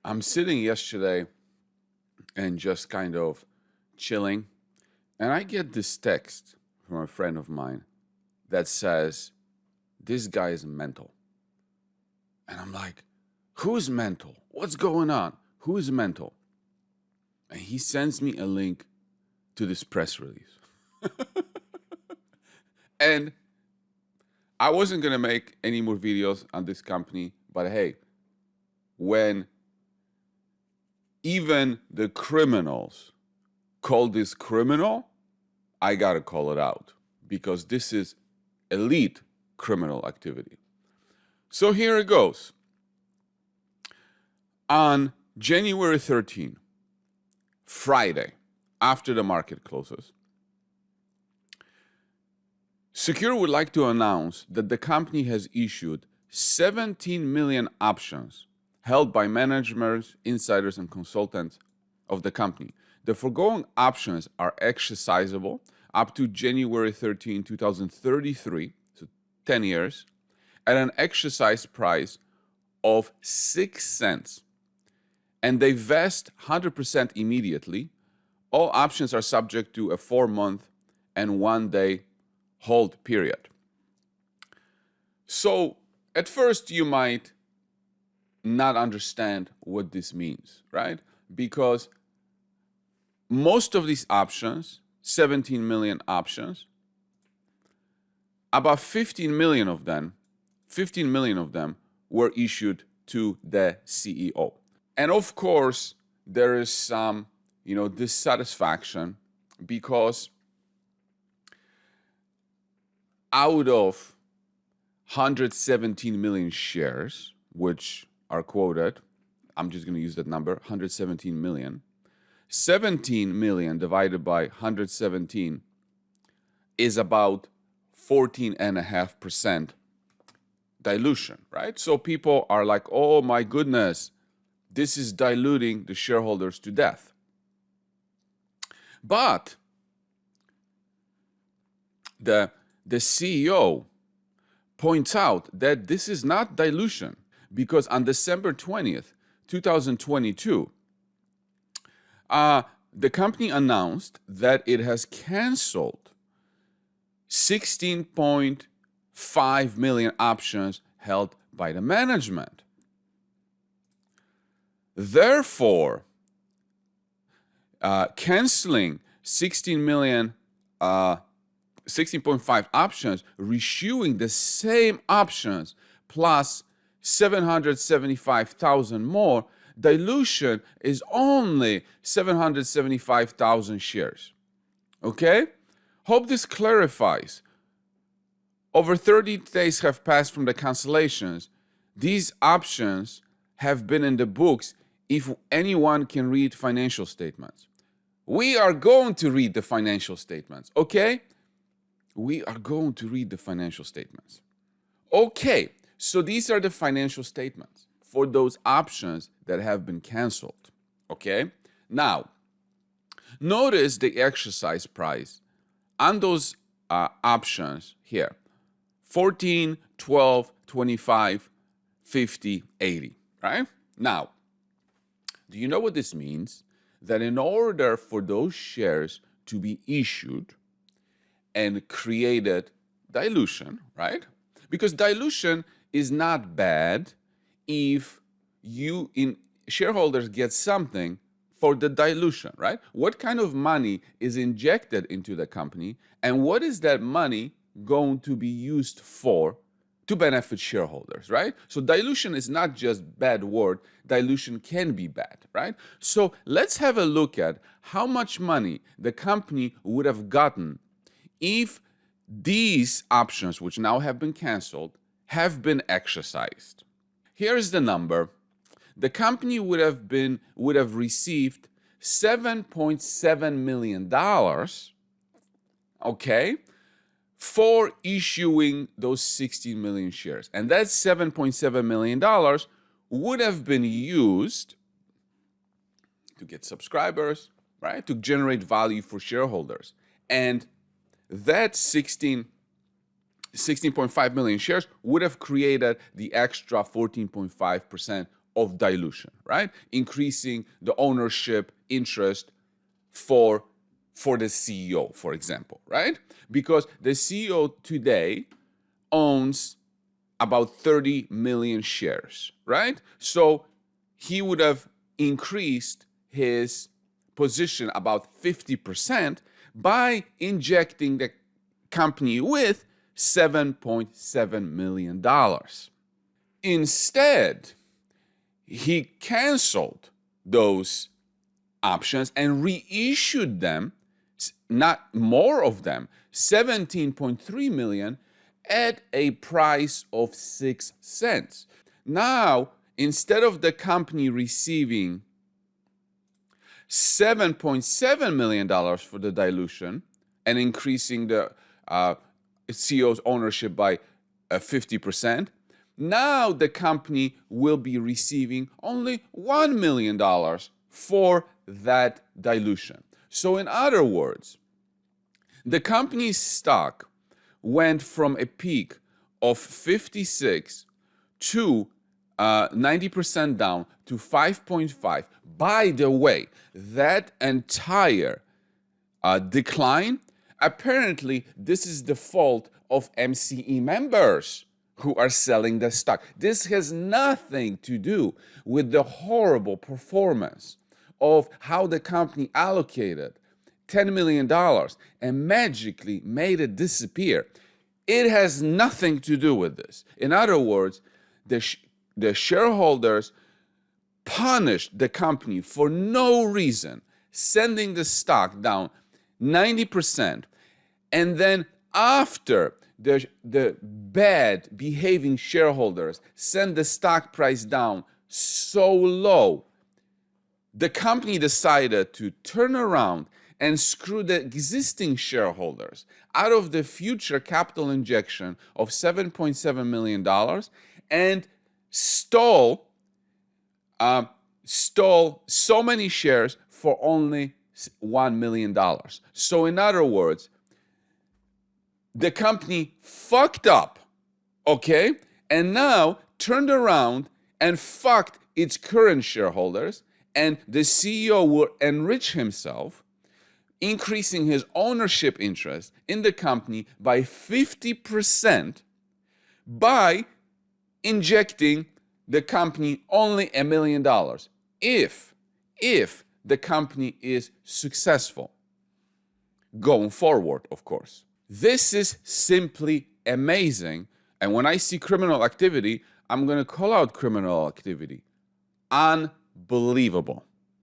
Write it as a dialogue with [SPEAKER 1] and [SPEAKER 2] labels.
[SPEAKER 1] I'm sitting yesterday and just kind of chilling, and I get this text from a friend of mine that says, "This guy is mental." And I'm like, "Who's mental? What's going on? Who is mental?" And he sends me a link to this press release. And I wasn't going to make any more videos on this company, but hey, when even the criminals call this criminal, I got to call it out because this is elite criminal activity. So here it goes. On January 13, Friday, after the market closes, Secure would like to announce that the company has issued 17 million options held by managers, insiders, and consultants of the company. The foregoing options are exercisable up to January 13, 2033, so 10 years, at an exercise price of 6 cents. And they vest 100% immediately. All options are subject to a 4-month and 1-day hold period. So at first you might not understand what this means, right? Because most of these options, 17 million options, about 15 million of them were issued to the CEO. And of course, there is some, dissatisfaction because out of 117 million shares, which are quoted, I'm just going to use that number, 117 million, 17 million divided by 117 is about 14.5% dilution, right? So people are like, oh my goodness, this is diluting the shareholders to death. But the CEO points out that this is not dilution because on December 20th, 2022, the company announced that it has canceled 16.5 million options held by the management. Therefore, canceling 16.5 options, reissuing the same options plus 775,000 more, dilution is only 775,000 shares. Okay? Hope this clarifies. Over 30 days have passed from the cancellations. These options have been in the books if anyone can read financial statements. We are going to read the financial statements, okay? We are going to read the financial statements. Okay, so these are the financial statements for those options that have been canceled, okay? Now, notice the exercise price on those options here, 14, 12, 25, 50, 80, right? Now, do you know what this means? That in order for those shares to be issued and created dilution, right? Because dilution is not bad if shareholders get something for the dilution, right? What kind of money is injected into the company and what is that money going to be used for to benefit shareholders, right? So dilution is not just bad word, dilution can be bad, right? So let's have a look at how much money the company would have gotten if these options, which now have been canceled, have been exercised. Here's the number. The company would have received $7.7 million, okay, for issuing those 16 million shares. And that $7.7 million would have been used to get subscribers, right, to generate value for shareholders. And that 16.5 million shares would have created the extra 14.5% of dilution, right? Increasing the ownership interest for the CEO, for example, right? Because the CEO today owns about 30 million shares, right? So he would have increased his position about 50% by injecting the company with $7.7 million. Instead, he canceled those options and reissued them, not more of them, 17.3 million at a price of 6 cents. Now, instead of the company receiving $7.7 million for the dilution and increasing the CEO's ownership by 50%, now the company will be receiving only $1 million for that dilution. So in other words, the company's stock went from a peak of 56 to 90% down to 5.5. By the way, that entire decline, apparently this is the fault of MCE members who are selling the stock. This has nothing to do with the horrible performance of how the company allocated $10 million and magically made it disappear. It has nothing to do with this. In other words, the shareholders punished the company for no reason, sending the stock down 90%. And then after the bad behaving shareholders send the stock price down so low, the company decided to turn around and screw the existing shareholders out of the future capital injection of $7.7 million and stole so many shares for only $1 million. So in other words, the company fucked up, okay? And now turned around and fucked its current shareholders, and the CEO will enrich himself, increasing his ownership interest in the company by 50% by injecting the company only $1 million if the company is successful going forward, of course. This is simply amazing. And when I see criminal activity, I'm going to call out criminal activity. Unbelievable.